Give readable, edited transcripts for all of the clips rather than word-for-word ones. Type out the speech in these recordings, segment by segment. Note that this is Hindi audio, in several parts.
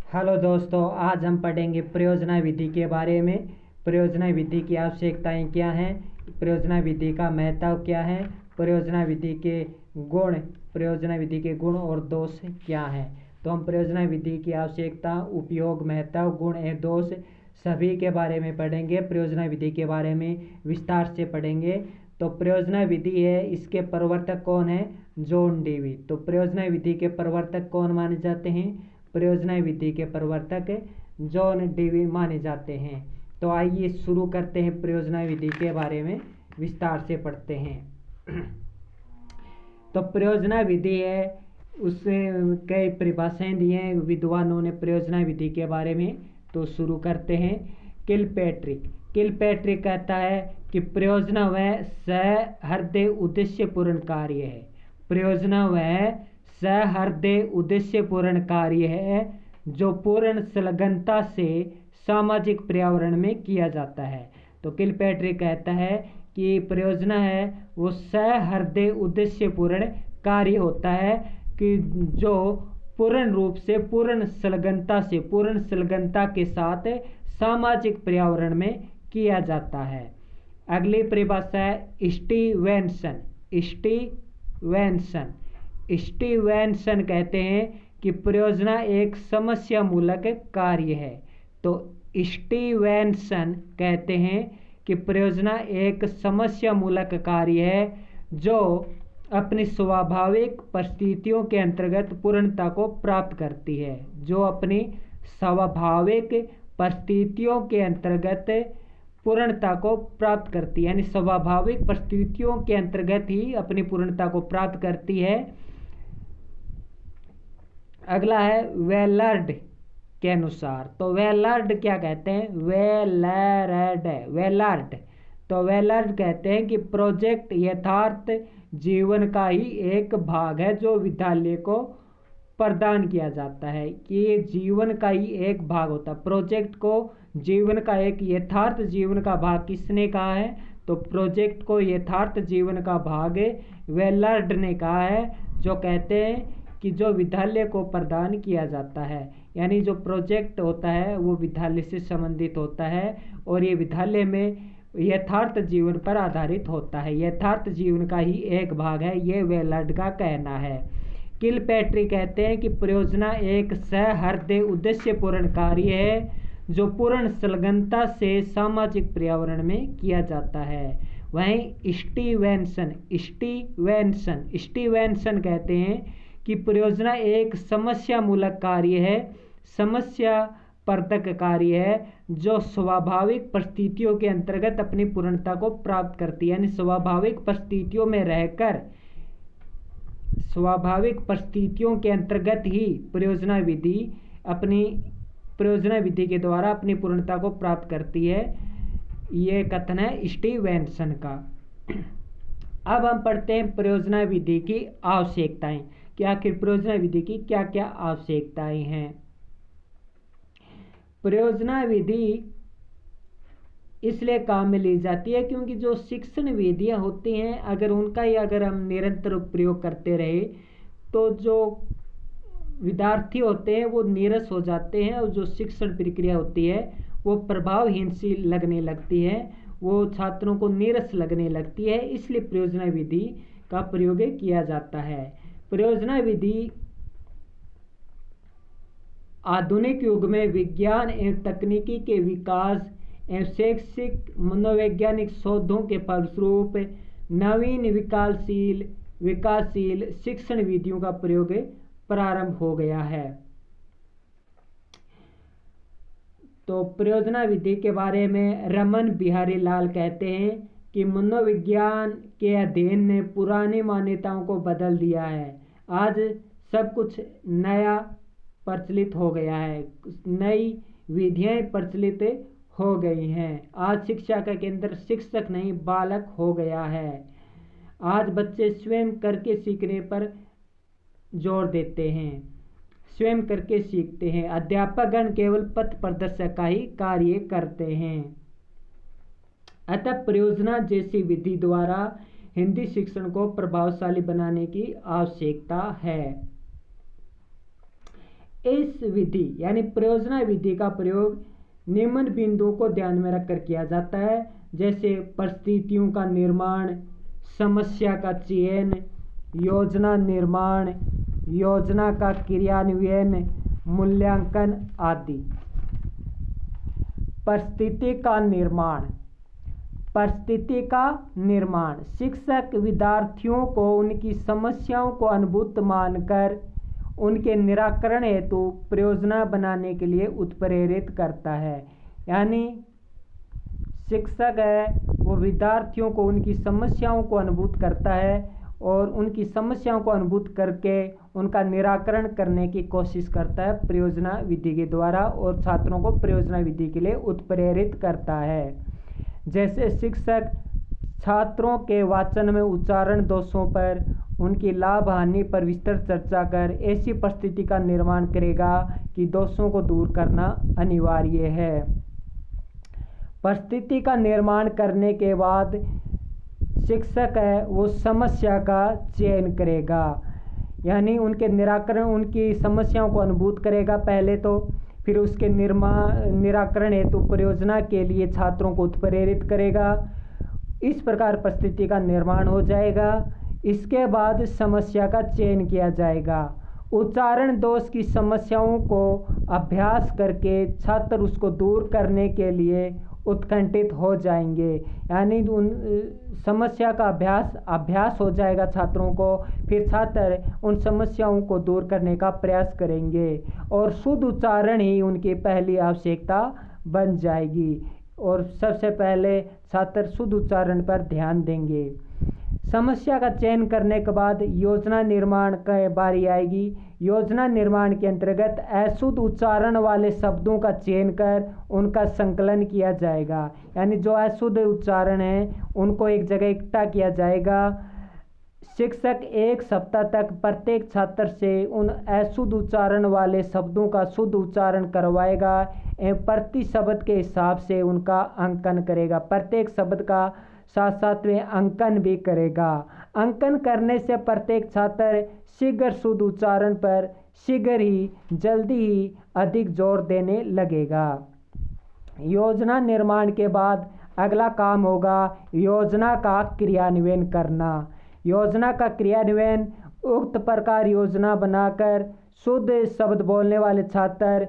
हेलो दोस्तों, आज हम पढ़ेंगे परियोजना विधि के बारे में। परियोजना विधि की आवश्यकताएं क्या हैं, परियोजना विधि का महत्व क्या है, परियोजना विधि के गुण परियोजना विधि के गुण और दोष क्या हैं। तो हम परियोजना विधि की आवश्यकता, उपयोग, महत्व, गुण एवं दोष सभी के बारे में पढ़ेंगे। परियोजना विधि के बारे में विस्तार से पढ़ेंगे। तो परियोजना विधि है, इसके प्रवर्तक कौन है? John Dewey. तो परियोजना विधि के प्रवर्तक कौन माने जाते हैं? परियोजना विधि के प्रवर्तक जॉन डेवी माने जाते हैं। तो आइए शुरू करते हैं, परियोजना विधि के बारे में विस्तार से पढ़ते हैं। तो परियोजना विधि है, उससे कई परिभाषाएं दी हैं विद्वानों ने परियोजना विधि के बारे में। तो शुरू करते हैं। किलपैट्रिक कहता है कि परियोजना वह सहृदय उद्देश्यपूर्ण कार्य है। परियोजना वह सहृदय उद्देश्यपूर्ण कार्य है जो पूर्ण संलग्नता से सामाजिक पर्यावरण में किया जाता है। तो किलपैट्रिक कहता है कि परियोजना है वो सहृदय उद्देश्यपूर्ण कार्य होता है कि जो पूर्ण रूप से पूर्ण संलग्नता के साथ सामाजिक पर्यावरण में किया जाता है। अगली परिभाषा है स्टीवेंसन कहते हैं कि परियोजना एक समस्या मूलक कार्य है। तो स्टीवेंसन कहते हैं कि परियोजना एक समस्या मूलक कार्य है जो अपनी स्वाभाविक परिस्थितियों के अंतर्गत पूर्णता को प्राप्त करती है। जो अपनी स्वाभाविक परिस्थितियों के अंतर्गत पूर्णता को प्राप्त करती है, यानी स्वाभाविक परिस्थितियों के अंतर्गत ही अपनी पूर्णता को प्राप्त करती है। अगला है वेलार्ड के अनुसार। तो वेलार्ड क्या कहते हैं? वेलार्ड तो वेलार्ड कहते हैं कि प्रोजेक्ट यथार्थ जीवन का ही एक भाग है जो विद्यालय को प्रदान किया जाता है। कि ये जीवन का ही एक भाग होता है। प्रोजेक्ट को जीवन का एक यथार्थ जीवन का भाग किसने कहा है? तो प्रोजेक्ट को यथार्थ जीवन का भाग वेलार्ड ने कहा है, जो कहते हैं कि जो विद्यालय को प्रदान किया जाता है, यानी जो प्रोजेक्ट होता है वो विद्यालय से संबंधित होता है और ये विद्यालय में यथार्थ जीवन पर आधारित होता है, यथार्थ जीवन का ही एक भाग है, ये वेलार्ड का कहना है। किलपैट्रिक कहते हैं कि परियोजना एक सहृदय उद्देश्यपूर्ण कार्य है जो पूर्ण संलग्नता से सामाजिक पर्यावरण में किया जाता है। वहीं स्टीवेंसन कहते हैं कि परियोजना एक समस्या मूलक कार्य है, समस्या परतक कार्य है जो स्वाभाविक परिस्थितियों के अंतर्गत अपनी पूर्णता को प्राप्त करती है। यानी स्वाभाविक परिस्थितियों में रहकर, स्वाभाविक परिस्थितियों के अंतर्गत ही परियोजना विधि के द्वारा अपनी पूर्णता को प्राप्त करती है। ये कथन है स्टीवेंसन का। अब हम पढ़ते हैं परियोजना विधि की आवश्यकताएं कि आखिर परियोजना विधि की क्या क्या आवश्यकताएं हैं। परियोजना विधि इसलिए काम में ली जाती है क्योंकि जो शिक्षण विधियां होती हैं, अगर हम निरंतर प्रयोग करते रहे तो जो विद्यार्थी होते हैं वो नीरस हो जाते हैं और जो शिक्षण प्रक्रिया होती है वो प्रभावहीन सी लगने लगती है, वो छात्रों को नीरस लगने लगती है। इसलिए परियोजना विधि का प्रयोग किया जाता है। परियोजना विधि आधुनिक युग में विज्ञान एवं तकनीकी के विकास एवं शैक्षिक मनोवैज्ञानिक शोधों के फलस्वरूप नवीन विकासशील शिक्षण विधियों का प्रयोग प्रारंभ हो गया है। तो परियोजना विधि के बारे में रमन बिहारी लाल कहते हैं कि मनोविज्ञान के अध्ययन ने पुरानी मान्यताओं को बदल दिया है। आज सब कुछ नया प्रचलित हो गया है, नई विधियां प्रचलित हो गई हैं। आज शिक्षा का केंद्र शिक्षक नहीं बालक हो गया है। आज बच्चे स्वयं करके सीखने पर जोर देते हैं, स्वयं करके सीखते हैं। अध्यापकगण केवल पथ प्रदर्शक का ही कार्य करते हैं। अतः परियोजना जैसी विधि द्वारा हिंदी शिक्षण को प्रभावशाली बनाने की आवश्यकता है। इस विधि यानी परियोजना विधि का प्रयोग निम्न बिंदुओं को ध्यान में रखकर किया जाता है, जैसे परिस्थितियों का निर्माण, समस्या का चयन, योजना निर्माण, योजना का क्रियान्वयन, मूल्यांकन आदि। परिस्थिति का निर्माण। परिस्थिति का निर्माण शिक्षक विद्यार्थियों को उनकी समस्याओं को अनुभूत मानकर उनके निराकरण हेतु परियोजना बनाने के लिए उत्प्रेरित करता है। यानी शिक्षक है वो विद्यार्थियों को उनकी समस्याओं को अनुभूत करता है और उनकी समस्याओं को अनुभूत करके उनका निराकरण करने की कोशिश करता है परियोजना विधि के द्वारा, और छात्रों को परियोजना विधि के लिए उत्प्रेरित करता है। जैसे शिक्षक छात्रों के वाचन में उच्चारण दोषों पर, उनकी लाभ हानि पर विस्तृत चर्चा कर ऐसी परिस्थिति का निर्माण करेगा कि दोषों को दूर करना अनिवार्य है। परिस्थिति का निर्माण करने के बाद शिक्षक है वो समस्या का चयन करेगा, यानी उनके निराकरण, उनकी समस्याओं को अनुभूत करेगा पहले तो, फिर उसके निराकरण हेतु परियोजना के लिए छात्रों को उत्प्रेरित करेगा। इस प्रकार परिस्थिति का निर्माण हो जाएगा। इसके बाद समस्या का चयन किया जाएगा। उच्चारण दोष की समस्याओं को अभ्यास करके छात्र उसको दूर करने के लिए उत्कंठित हो जाएंगे, यानी उन समस्या का अभ्यास हो जाएगा छात्रों को। फिर छात्र उन समस्याओं को दूर करने का प्रयास करेंगे और शुद्ध उच्चारण ही उनकी पहली आवश्यकता बन जाएगी, और सबसे पहले छात्र शुद्ध उच्चारण पर ध्यान देंगे। समस्या का चयन करने के बाद योजना निर्माण की बारी आएगी। योजना निर्माण के अंतर्गत अशुद्ध उच्चारण वाले शब्दों का चयन कर उनका संकलन किया जाएगा, यानी जो अशुद्ध उच्चारण है उनको एक जगह इकट्ठा किया जाएगा। शिक्षक एक सप्ताह तक प्रत्येक छात्र से उन अशुद्ध उच्चारण वाले शब्दों का शुद्ध उच्चारण करवाएगा एवं प्रति शब्द के हिसाब से उनका अंकन करेगा। प्रत्येक शब्द का साथ साथ में अंकन भी करेगा। अंकन करने से प्रत्येक छात्र शीघ्र शुद्ध उच्चारण पर जल्दी ही अधिक जोर देने लगेगा। योजना निर्माण के बाद अगला काम होगा योजना का क्रियान्वयन करना। योजना का क्रियान्वयन उक्त प्रकार योजना बनाकर शुद्ध शब्द बोलने वाले छात्र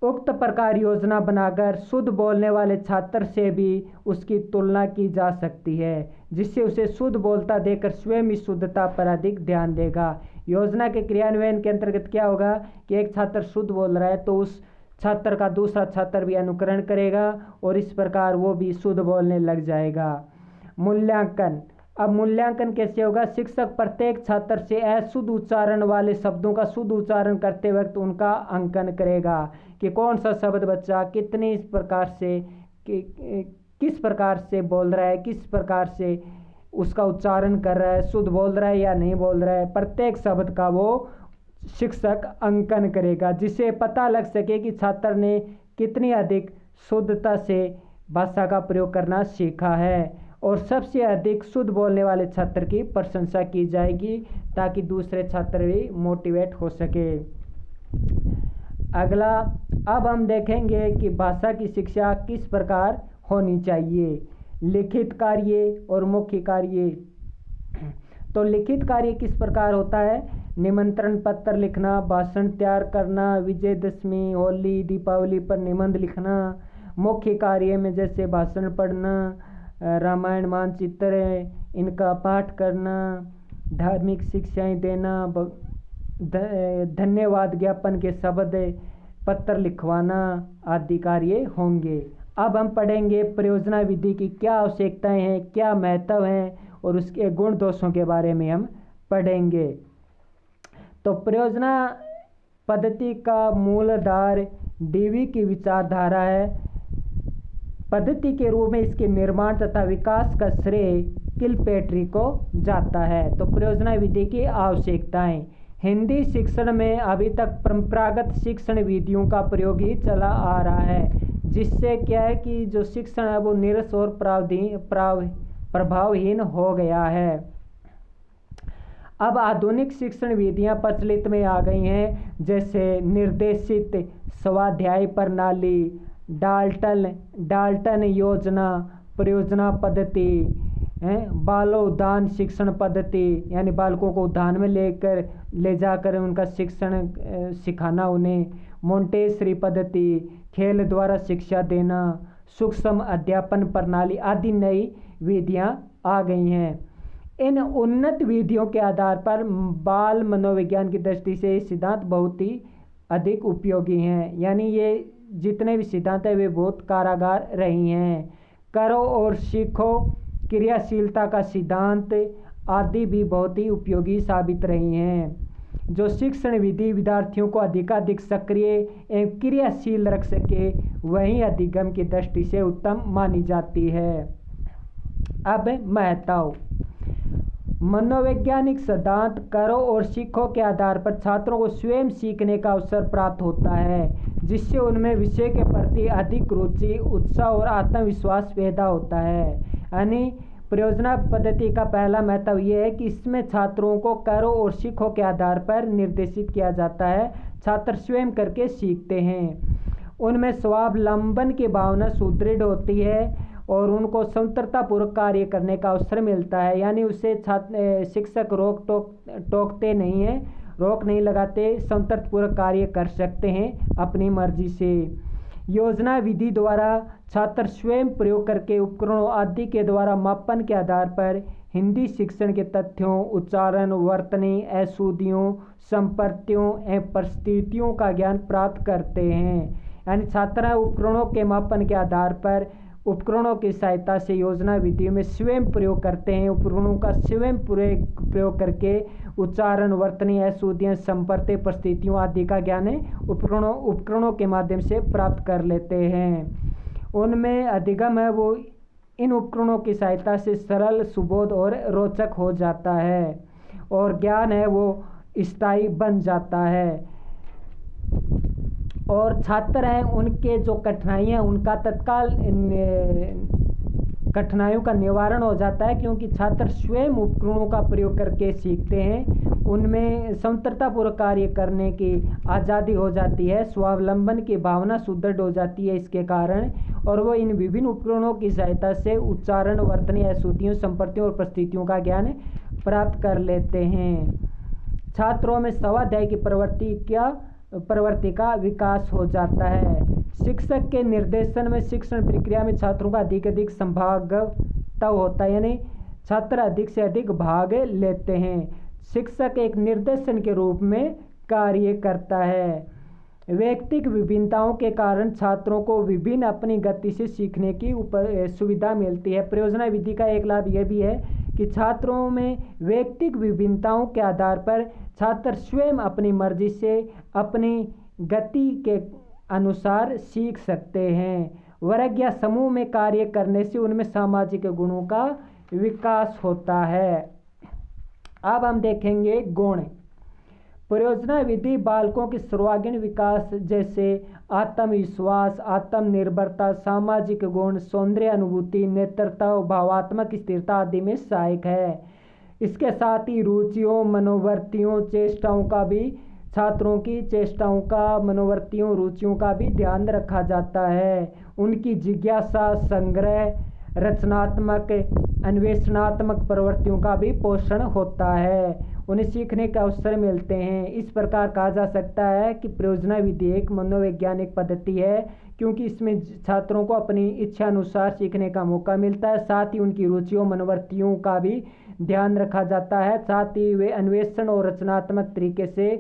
उक्त प्रकार योजना बनाकर शुद्ध बोलने वाले छात्र से भी उसकी तुलना की जा सकती है, जिससे उसे शुद्ध बोलता देखकर स्वयं इस शुद्धता पर अधिक ध्यान देगा। योजना के क्रियान्वयन के अंतर्गत क्या होगा कि एक छात्र शुद्ध बोल रहा है तो उस छात्र का दूसरा छात्र भी अनुकरण करेगा और इस प्रकार वो भी शुद्ध बोलने लग जाएगा। मूल्यांकन। अब मूल्यांकन कैसे होगा? शिक्षक प्रत्येक छात्र से अशुद्ध उच्चारण वाले शब्दों का शुद्ध उच्चारण करते वक्त उनका अंकन करेगा कि कौन सा शब्द बच्चा कितने इस प्रकार से किस प्रकार से बोल रहा है, किस प्रकार से उसका उच्चारण कर रहा है, शुद्ध बोल रहा है या नहीं बोल रहा है। प्रत्येक शब्द का वो शिक्षक अंकन करेगा, जिससे पता लग सके कि छात्र ने कितनी अधिक शुद्धता से भाषा का प्रयोग करना सीखा है, और सबसे अधिक शुद्ध बोलने वाले छात्र की प्रशंसा की जाएगी ताकि दूसरे छात्र भी मोटिवेट हो सके। अगला, अब हम देखेंगे कि भाषा की शिक्षा किस प्रकार होनी चाहिए। लिखित कार्य और मौखिक कार्य। तो लिखित कार्य किस प्रकार होता है? निमंत्रण पत्र लिखना, भाषण तैयार करना, विजयदशमी, होली, दीपावली पर निबंध लिखना। मौखिक कार्य में जैसे भाषण पढ़ना, रामायण, मानचित्र इनका पाठ करना, धार्मिक शिक्षाएं देना, धन्यवाद ज्ञापन के शब्द पत्र लिखवाना आदि कार्य होंगे। अब हम पढ़ेंगे परियोजना विधि की क्या आवश्यकताएं हैं, क्या महत्व हैं और उसके गुण दोषों के बारे में हम पढ़ेंगे। तो परियोजना पद्धति का मूल आधार डीवी की विचारधारा है। पद्धति के रूप में इसके निर्माण तथा विकास का श्रेय किलपेट्री को जाता है। तो परियोजना विधि की आवश्यकताएं। हिंदी शिक्षण में अभी तक परंपरागत शिक्षण विधियों का प्रयोग ही चला आ रहा है, जिससे क्या है कि जो शिक्षण है वो नीरस और प्रभावहीन हो गया है। अब आधुनिक शिक्षण विधियां प्रचलित में आ गई हैं, जैसे निर्देशित स्वाध्याय प्रणाली, डाल्टन योजना, परियोजना पद्धति, बालोद्यान शिक्षण पद्धति, यानी बालकों को उद्यान में ले जाकर उनका शिक्षण सिखाना उन्हें, मोंटेसरी पद्धति, खेल द्वारा शिक्षा देना, सूक्ष्म अध्यापन प्रणाली आदि नई विधियां आ गई हैं। इन उन्नत विधियों के आधार पर बाल मनोविज्ञान की दृष्टि से ये सिद्धांत बहुत ही अधिक उपयोगी हैं, यानी ये जितने भी सिद्धांत हैं वे बहुत कारगर रही हैं। करो और सीखो, क्रियाशीलता का सिद्धांत आदि भी बहुत ही उपयोगी साबित रही हैं। जो शिक्षण विधि विद्यार्थियों को अधिकाधिक सक्रिय एवं क्रियाशील रख सके, वहीं अधिगम की दृष्टि से उत्तम मानी जाती है। अब महत्व। मनोवैज्ञानिक सिद्धांत करो और सीखो के आधार पर छात्रों को स्वयं सीखने का अवसर प्राप्त होता है, जिससे उनमें विषय के प्रति अधिक रुचि, उत्साह और आत्मविश्वास पैदा होता है। यानी परियोजना पद्धति का पहला महत्व यह है कि इसमें छात्रों को करो और सीखो के आधार पर निर्देशित किया जाता है। छात्र स्वयं करके सीखते हैं, उनमें स्वावलंबन की भावना सुदृढ़ होती है और उनको स्वतंत्रतापूर्वक कार्य करने का अवसर मिलता है। यानी उसे शिक्षक टोकते नहीं हैं, रोक नहीं लगाते, स्वतंत्रतापूर्वक कार्य कर सकते हैं अपनी मर्जी से। योजना विधि द्वारा छात्र स्वयं प्रयोग करके उपकरणों आदि के द्वारा मापन के आधार पर हिंदी शिक्षण के तथ्यों, उच्चारण, वर्तनी, अशुद्धियों, संप्रतियों एवं परिस्थितियों का ज्ञान प्राप्त करते हैं। यानी छात्र उपकरणों के मापन के आधार पर उपकरणों की सहायता से योजना विधि में स्वयं प्रयोग करते हैं। उपकरणों का स्वयं प्रयोग करके उच्चारण, वर्तनी, अशुद्धियाँ, संप्रति, परिस्थितियों आदि का ज्ञान उपकरणों के माध्यम से प्राप्त कर लेते हैं। उनमें अधिगम है वो इन उपकरणों की सहायता से सरल, सुबोध और रोचक हो जाता है, और ज्ञान है वो स्थायी बन जाता है। और छात्र हैं उनके जो कठिनाइयाँ, उनका तत्काल कठिनाइयों का निवारण हो जाता है, क्योंकि छात्र स्वयं उपकरणों का प्रयोग करके सीखते हैं। उनमें स्वतंत्रतापूर्वक कार्य करने की आज़ादी हो जाती है, स्वावलंबन की भावना सुदृढ़ हो जाती है इसके कारण, और वो इन विभिन्न उपकरणों की सहायता से उच्चारण, वर्तनी, अशुद्धियों, संप्रतियों और परिस्थितियों का ज्ञान प्राप्त कर लेते हैं। छात्रों में स्वाध्याय की प्रवृत्ति का विकास हो जाता है। शिक्षक के निर्देशन में शिक्षण प्रक्रिया में छात्रों का अधिक संभागता होता है, यानी छात्र अधिक से अधिक भाग लेते हैं। शिक्षक एक निर्देशन के रूप में कार्य करता है। व्यक्तिगत विभिन्नताओं के कारण छात्रों को विभिन्न अपनी गति से सीखने की सुविधा मिलती है। परियोजना विधि का एक लाभ यह भी है कि छात्रों में व्यक्तिगत विभिन्नताओं के आधार पर छात्र स्वयं अपनी मर्जी से अपनी गति के अनुसार सीख सकते हैं। वर्ग या समूह में कार्य करने से उनमें सामाजिक गुणों का विकास होता है। अब हम देखेंगे गुण। परियोजना विधि बालकों के सर्वांगीण विकास जैसे आत्मविश्वास, आत्मनिर्भरता, सामाजिक गुण, सौंदर्य अनुभूति, नेतृत्व, भावात्मक स्थिरता आदि में सहायक है। इसके साथ ही रुचियों, मनोवृत्तियों, चेष्टाओं का भी छात्रों की चेष्टाओं का, मनोवृत्तियों, रुचियों का भी ध्यान रखा जाता है। उनकी जिज्ञासा, संग्रह, रचनात्मक, अन्वेषणात्मक प्रवृत्तियों का भी पोषण होता है। उन्हें सीखने के अवसर मिलते हैं। इस प्रकार कहा जा सकता है कि परियोजना विधि एक मनोवैज्ञानिक पद्धति है, क्योंकि इसमें छात्रों को अपनी इच्छा अनुसार सीखने का मौका मिलता है। साथ ही उनकी रुचियों, मनोवृत्तियों का भी ध्यान रखा जाता है। साथ ही वे अन्वेषण और रचनात्मक तरीके से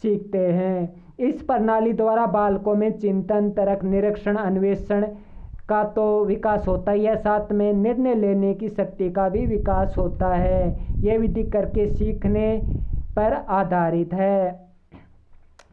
सीखते हैं। इस प्रणाली द्वारा बालकों में चिंतन, तर्क, निरीक्षण, अन्वेषण का तो विकास होता ही है, साथ में निर्णय लेने की शक्ति का भी विकास होता है। यह विधि करके सीखने पर आधारित है।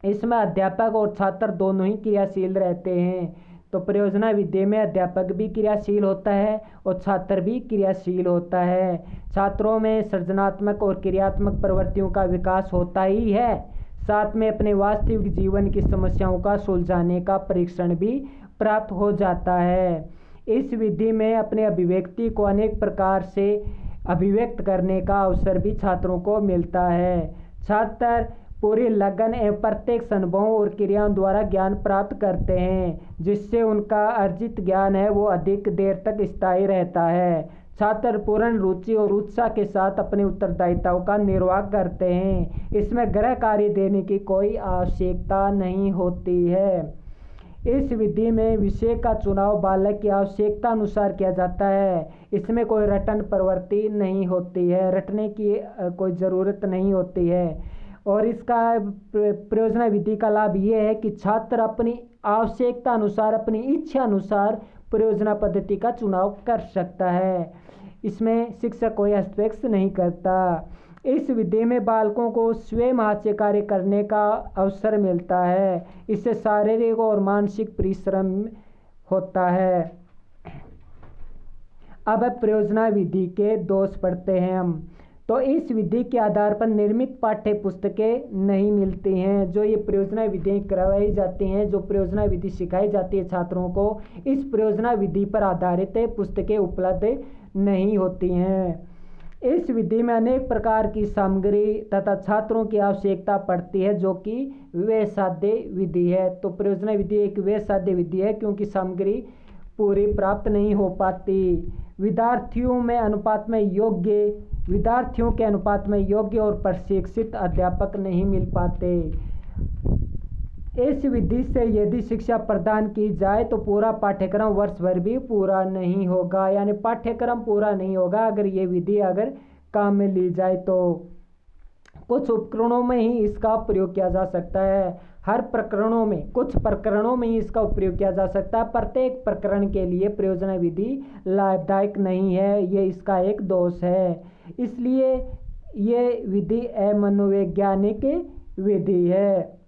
इसमें अध्यापक और छात्र दोनों ही क्रियाशील रहते हैं। तो परियोजना विधि में अध्यापक भी क्रियाशील होता है और छात्र भी क्रियाशील होता है। छात्रों में सृजनात्मक और क्रियात्मक प्रवृत्तियों का विकास होता ही है, साथ में अपने वास्तविक जीवन की समस्याओं का सुलझाने का परीक्षण भी प्राप्त हो जाता है। इस विधि में अपने अभिव्यक्ति को अनेक प्रकार से अभिव्यक्त करने का अवसर भी छात्रों को मिलता है। छात्र पूरी लगन एवं प्रत्येक अनुभवों और क्रियाओं द्वारा ज्ञान प्राप्त करते हैं, जिससे उनका अर्जित ज्ञान है वो अधिक देर तक स्थायी रहता है। छात्र पूर्ण रुचि और उत्साह के साथ अपने उत्तरदायित्वों का निर्वाह करते हैं। इसमें गृह कार्य देने की कोई आवश्यकता नहीं होती है। इस विधि में विषय का चुनाव बालक की आवश्यकता अनुसार किया जाता है। इसमें कोई रटन प्रवृत्ति नहीं होती है, रटने की कोई ज़रूरत नहीं होती है। और इसका प्रयोजना विधि का लाभ ये है कि छात्र अपनी आवश्यकता अनुसार, अपनी इच्छा अनुसार प्रयोजना पद्धति का चुनाव कर सकता है। इसमें शिक्षक कोई हस्तक्षेप नहीं करता। इस विधि में बालकों को स्वयं हाथ से कार्य करने का अवसर मिलता है। इससे शारीरिक और मानसिक परिश्रम होता है। अब प्रयोजना विधि के दोष पढ़ते हैं हम। तो इस विधि के आधार पर निर्मित पाठ्य पुस्तकें नहीं मिलती हैं। जो ये प्रयोजना विधि करवाई जाती हैं, जो प्रयोजना विधि सिखाई जाती है छात्रों को, इस प्रयोजना विधि पर आधारित पुस्तकें उपलब्ध नहीं होती हैं। इस विधि में अनेक प्रकार की सामग्री तथा छात्रों की आवश्यकता पड़ती है, जो कि व्ययसाध्य विधि है। तो प्रयोजना विधि एक व्ययसाध्य विधि है, क्योंकि सामग्री पूरी प्राप्त नहीं हो पाती। विद्यार्थियों के अनुपात में योग्य और प्रशिक्षित अध्यापक नहीं मिल पाते। इस विधि से यदि शिक्षा प्रदान की जाए तो पूरा पाठ्यक्रम वर्ष भर भी पूरा नहीं होगा, यानी पाठ्यक्रम पूरा नहीं होगा अगर ये विधि काम में ली जाए तो। कुछ उपकरणों में ही इसका प्रयोग किया जा सकता है, कुछ प्रकरणों में ही इसका प्रयोग किया जा सकता है। प्रत्येक प्रकरण के लिए प्रयोजना विधि लाभदायक नहीं है, ये इसका एक दोष है। इसलिए ये विधि अमनोवैज्ञानिक विधि है।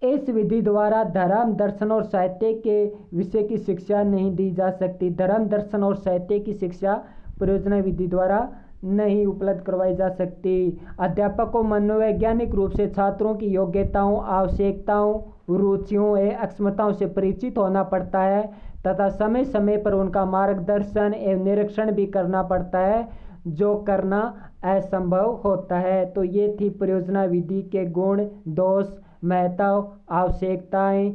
इस विधि द्वारा धर्म, दर्शन और साहित्य के विषय की शिक्षा नहीं दी जा सकती। धर्म, दर्शन और साहित्य की शिक्षा प्रयोजना विधि द्वारा नहीं उपलब्ध करवाई जा सकती। अध्यापक को मनोवैज्ञानिक रूप से छात्रों की योग्यताओं, आवश्यकताओं, रुचियों एवं अक्षमताओं से परिचित होना पड़ता है तथा समय समय पर उनका मार्गदर्शन एवं निरीक्षण भी करना पड़ता है, जो करना असंभव होता है। तो ये थी प्रयोजना विधि के गुण, दोष, महत्व, आवश्यकताएं